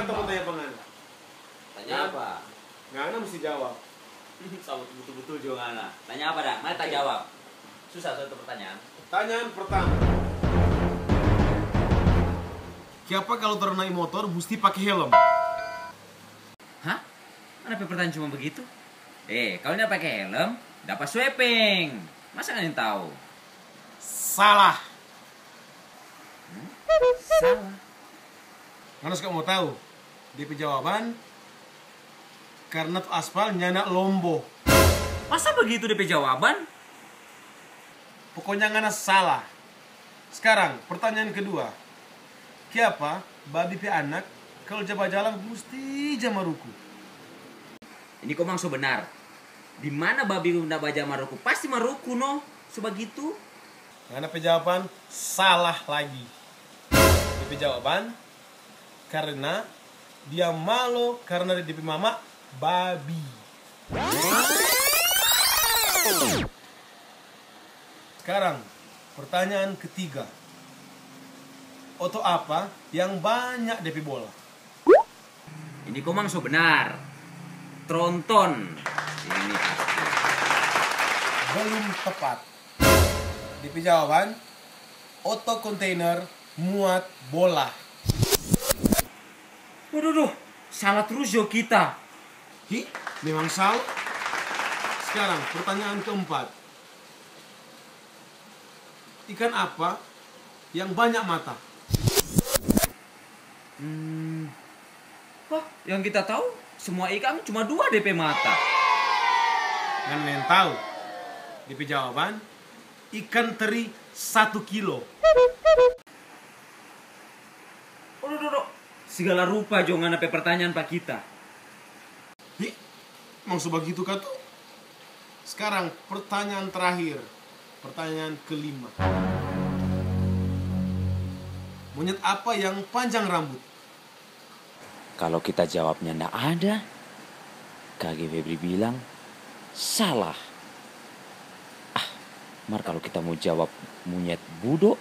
Beta mau tanya pangana. Tanya apa? Ngana mesti jawab. Sama betul-betul juga Ngana. Tanya apa dah? Mana tak jawab? Susah satu pertanyaan. Pertanyaan pertama. Siapa kalau naik motor mesti pakai helm? Hah? Mana pertanyaan cuma begitu? Kalau nggak pakai helm, dapat sweeping. Masa kalian tahu? Salah. Salah. Ngana suka mau tahu? DP jawaban karena tuh aspal nyana lombo. Masa begitu DP jawaban? Pokoknya ngana salah. Sekarang pertanyaan kedua. Siapa babi pe anak kalau jaba jalan mesti jamaruku? Ini kok mang so benar. Di mana babi ndak baja maruku? Pasti maruku no. Sebegitu. Ngana pe jawaban salah lagi. DP jawaban karena dia malu karena DP mama babi. Sekarang pertanyaan ketiga. Oto apa yang banyak DP bola? Ini kok mang so benar. Tronton. Ini pasti. Belum tepat. DP jawaban oto kontainer muat bola. Waduh, salah terus jo kita. Hi, memang salah. Sekarang pertanyaan keempat. Ikan apa yang banyak mata? Wah, yang kita tahu semua ikan cuma 2 DP mata. Kan yang tahu? DP jawaban ikan teri 1 kilo. Waduh, segala rupa jangan apa pertanyaan pak kita. Hi, maksud begitu kan tuh? Sekarang pertanyaan terakhir. Pertanyaan kelima. Monyet apa yang panjang rambut? Kalau kita jawabnya ndak ada, KG Febri bilang salah. Mar kalau kita mau jawab monyet budok,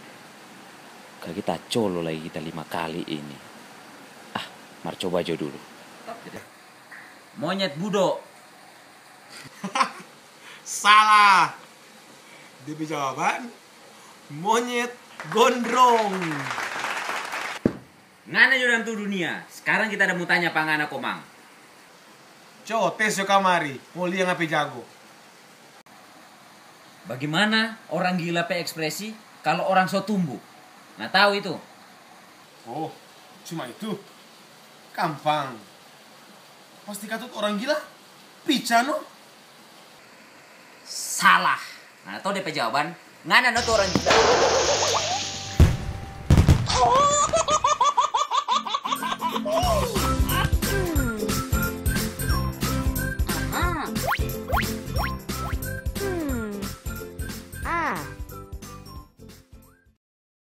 kita colo lagi kita 5 kali ini. Mar coba aja dulu. Monyet budok. Salah. DP jawaban monyet gondrong. Ngana jodan tuh dunia. Sekarang kita ada mau tanya pangana komang. Coba tes yo kamari, mau lihat ngapain jago. Bagaimana orang gila pe ekspresi kalau orang so tumbuh? Nggak tahu itu. Oh, cuma itu. Gampang. Pasti katut orang gila. Picano. Salah. Nah, tahu DP jawaban? Ngana no tuh orang gila.